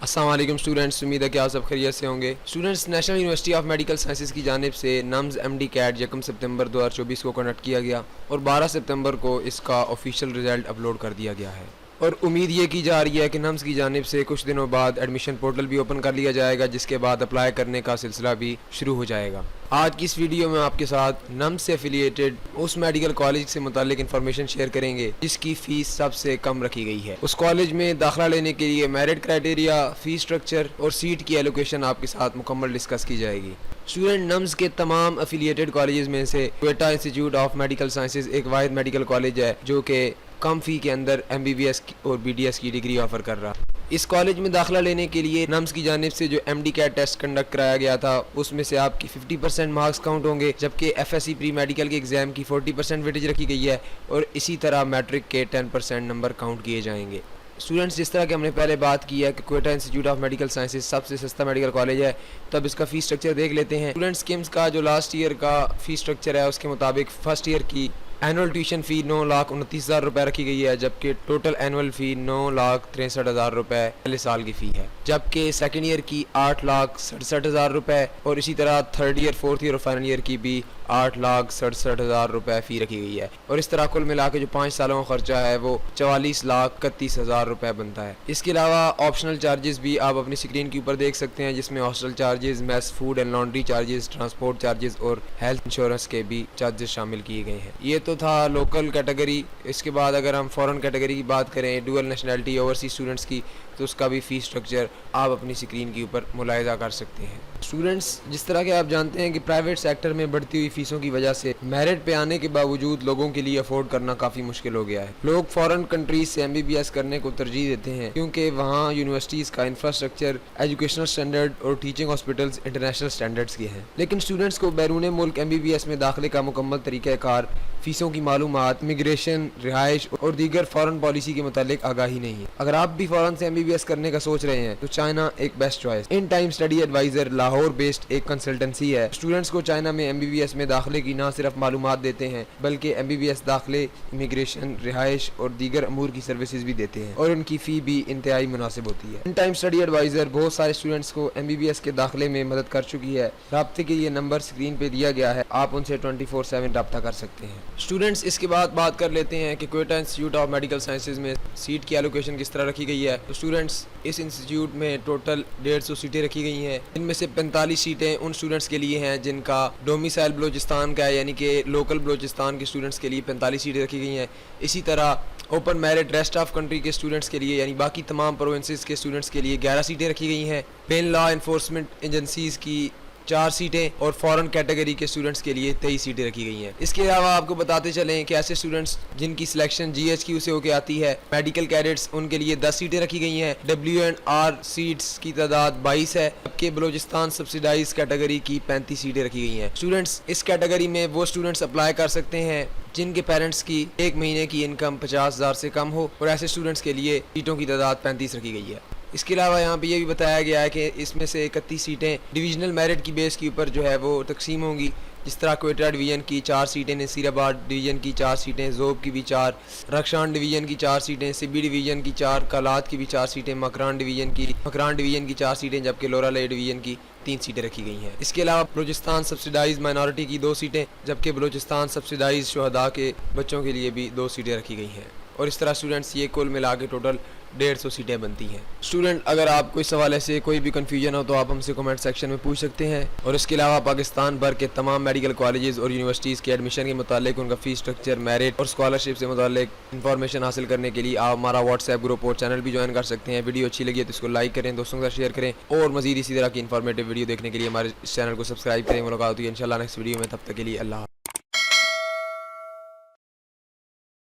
السلام علیکم اسٹوڈنٹس، امید ہے کہ آپ سب خیریت سے ہوں گے۔ Students, national university of medical sciences کی جانب سے نمز ایم ڈی کیٹ 1 سپتمبر 2024 کو کنڈکٹ کیا گیا اور 12 سپتمبر کو اس کا آفیشیل رزلٹ اپلوڈ کر دیا گیا ہے، اور امید یہ کی جا رہی ہے کہ نمز کی جانب سے کچھ دنوں بعد ایڈمیشن پورٹل بھی اوپن کر لیا جائے گا، جس کے بعد اپلائی کرنے کا سلسلہ بھی شروع ہو جائے گا۔ آج کی اس ویڈیو میں آپ کے ساتھ نمز سے افیلیٹڈ اس میڈیکل کالج سے متعلق انفارمیشن شیئر کریں گے جس کی فیس سب سے کم رکھی گئی ہے۔ اس کالج میں داخلہ لینے کے لیے میرٹ کرائٹیریا، فیس سٹرکچر اور سیٹ کی ایلوکیشن آپ کے ساتھ مکمل ڈسکس کی جائے گی۔ اسٹوڈنٹ، نمز کے تمام افیلیٹڈ کالجز میں سے Quetta institute of medical sciences ایک واحد میڈیکل کالج ہے جو کہ کم فی کے اندر MBBS اور BDS کی ڈگری آفر کر رہا۔ اس کالج میں داخلہ لینے کے لیے نمز کی جانب سے جو MD کیٹ ٹیسٹ کنڈکٹ کرایا گیا تھا اس میں سے آپ کی 50% مارکس کاؤنٹ ہوں گے، جبکہ FSC پری میڈیکل کے ایگزام کی 40% ویٹیج رکھی گئی ہے، اور اسی طرح میٹرک کے 10% نمبر کاؤنٹ کیے جائیں گے۔ اسٹوڈنٹس، جس طرح کہ ہم نے پہلے بات کی ہے کہ Quetta institute of medical sciences سب سے سستا میڈیکل کالج ہے، تو اب اس کا فیس سٹرکچر دیکھ لیتے ہیں۔ اسٹوڈنٹس، کمز کا جو لاسٹ ایئر کا فیس سٹرکچر ہے اس کے مطابق فرسٹ ایئر کی اینول ٹیوشن فی 9,29,000 روپے رکھی گئی ہے، جبکہ ٹوٹل اینول فی 9,63,000 روپے پہلے سال کی فی ہے، جبکہ سیکنڈ ایئر کی 8,67,000 روپے، اور اسی طرح تھرڈ ایئر، فورتھ ایئر اور فائنل ایئر کی بھی 8,67,000 روپے فی رکھی گئی ہے، اور اس طرح کل ملا کے جو 5 سالوں کا خرچہ ہے وہ 44,31,000 روپے بنتا ہے۔ اس کے علاوہ آپشنل چارجز بھی آپ اپنی اسکرین کے اوپر دیکھ سکتے ہیں، جس میں hostel charges, mass, food and laundry charges, transport charges اور ہیلتھ انشورنس کے بھی چارجز شامل کیے گئے ہیں۔ یہ تو تھا لوکل کیٹیگری۔ اس کے بعد اگر ہم فورن کیٹیگری کی بات کریں، ڈوئل نیشنلٹی اوورسیز اسٹوڈنٹس کی، تو اس کا بھی فیس سٹرکچر آپ اپنی اسکرین کے اوپر ملاحظہ کر سکتے ہیں۔ اسٹوڈنٹس، جس طرح کہ آپ جانتے ہیں کہ پرائیویٹ سیکٹر میں بڑھتی ہوئی فیسوں کی وجہ سے میرٹ پہ آنے کے باوجود لوگوں کے لیے افورڈ کرنا کافی مشکل ہو گیا ہے۔ لوگ فورن کنٹریز سے MBBS کرنے کو ترجیح دیتے ہیں کیونکہ وہاں یونیورسٹیز کا انفراسٹرکچر، ایجوکیشنل سٹینڈرڈ اور ٹیچنگ ہاسپٹلز انٹرنیشنل سٹینڈرڈز کے ہیں، لیکن اسٹوڈنٹس کو بیرون ملک MBBS میں داخلے کا مکمل طریقہ کار، فیسوں کی معلومات، امیگریشن، رہائش اور دیگر فورن پالیسی کے متعلق آگاہی نہیں ہے۔ اگر آپ بھی فورن سے MBBS کرنے کا سوچ رہے ہیں تو چائنا ایک best choice. In time study advisor Lahore based ایک کنسلٹنسی ہے۔ اسٹوڈنٹس کو چائنا میں MBBS میں داخلے کی نہ صرف معلومات دیتے ہیں بلکہ MBBS داخلے، امیگریشن، رہائش اور دیگر امور کی سروسز بھی دیتے ہیں، اور ان کی فی بھی انتہائی مناسب ہوتی ہے۔ ان ٹائم اسٹڈی ایڈوائزر بہت سارے اسٹوڈنٹس کو MBBS کے داخلے میں مدد کر چکی ہے۔ رابطے کے لیے نمبر اسکرین پہ دیا گیا ہے، آپ ان سے 24/7 رابطہ کر سکتے ہیں۔ اسٹوڈنٹس، اس کے بعد بات کر لیتے ہیں کہ Quetta institute of medical sciences میں سیٹ کی ایلوکیشن کس طرح رکھی گئی ہے۔ تو اسٹوڈنٹس، اس انسٹیٹیوٹ میں ٹوٹل 150 سیٹیں رکھی گئی ہیں، ان میں سے 45 سیٹیں ان اسٹوڈنٹس کے لیے ہیں جن کا ڈومیسائل بلوچستان کا ہے، یعنی کہ لوکل بلوچستان کے اسٹوڈنٹس کے لیے 45 سیٹیں رکھی گئی ہیں۔ اسی طرح open merit rest of country کے اسٹوڈنٹس کے لیے، یعنی باقی تمام پروونسز کے اسٹوڈنٹس کے لیے 11 سیٹیں رکھی گئی ہیں۔ پین لا انفورسمنٹ ایجنسیز کی 4 سیٹیں اور فورن کیٹیگری کے اسٹوڈنٹس کے لیے 23 سیٹیں رکھی گئی ہیں۔ اس کے علاوہ آپ کو بتاتے چلیں کہ ایسے اسٹوڈنٹس جن کی سلیکشن GHQ سے ہو کے آتی ہے، میڈیکل کیڈٹس، ان کے لیے 10 سیٹیں رکھی گئی ہیں۔ WNR سیٹس کی تعداد 22 ہے، جبکہ بلوچستان سبسیڈائز کیٹیگری کی 35 سیٹیں رکھی گئی ہیں۔ اسٹوڈنٹس، اس کیٹیگری میں وہ اسٹوڈنٹس اپلائی کر سکتے ہیں جن کے پیرنٹس کی ایک مہینے کی انکم 50,000 سے کم ہو، اور ایسے اسٹوڈنٹس کے لیے سیٹوں کی تعداد 35 رکھی گئی ہے۔ اس کے علاوہ یہاں پہ یہ بھی بتایا گیا ہے کہ اس میں سے 31 سیٹیں ڈویژنل میرٹ کی بیس کے اوپر جو ہے وہ تقسیم ہوں گی، جس طرح کوئٹہ ڈویژن کی 4 سیٹیں، نصیر آباد ڈویژن کی 4 سیٹیں، ذوب کی بھی 4، رخشان ڈویژن کی 4 سیٹیں، سبی ڈویژن کی 4، کالات کی بھی 4 سیٹیں، مکران ڈویژن کی 4 سیٹیں، جبکہ لورا لے ڈویژن کی 3 سیٹیں رکھی گئی ہیں۔ اس کے علاوہ بلوچستان سبسیڈائز مائنورٹی کی 2 سیٹیں، جبکہ بلوچستان سبسیڈائز شہداء کے بچوں کے لیے بھی 2 سیٹیں رکھی گئی ہیں، اور اس طرح اسٹوڈنٹس یہ کل ملا کے ٹوٹل 150 سیٹیں بنتی ہیں۔ اسٹوڈنٹ، اگر آپ کو اس حوالے سے کوئی بھی کنفیوژن ہو تو آپ ہم سے کمنٹ سیکشن میں پوچھ سکتے ہیں، اور اس کے علاوہ پاکستان بھر کے تمام میڈیکل کالجز اور یونیورسٹیز کے ایڈمیشن کے متعلق، ان کا فیس سٹرکچر، میرٹ اور اسکالرشپ سے متعلق انفارمیشن حاصل کرنے کے لیے آپ ہمارا واٹس ایپ گروپ اور چینل بھی جوائن کر سکتے ہیں۔ ویڈیو اچھی لگی ہے تو اس کو لائک کریں، دوستوں کے ساتھ شیئر کریں، اور مزید اسی طرح کی انفارمیٹیو ویڈیو دیکھنے کے لیے ہمارے چینل کو سبسکرائب کریں۔ ملاقات ہوتی ہے انشاءاللہ نیکسٹ ویڈیو میں، تب تک کے لیے اللہ حافظ۔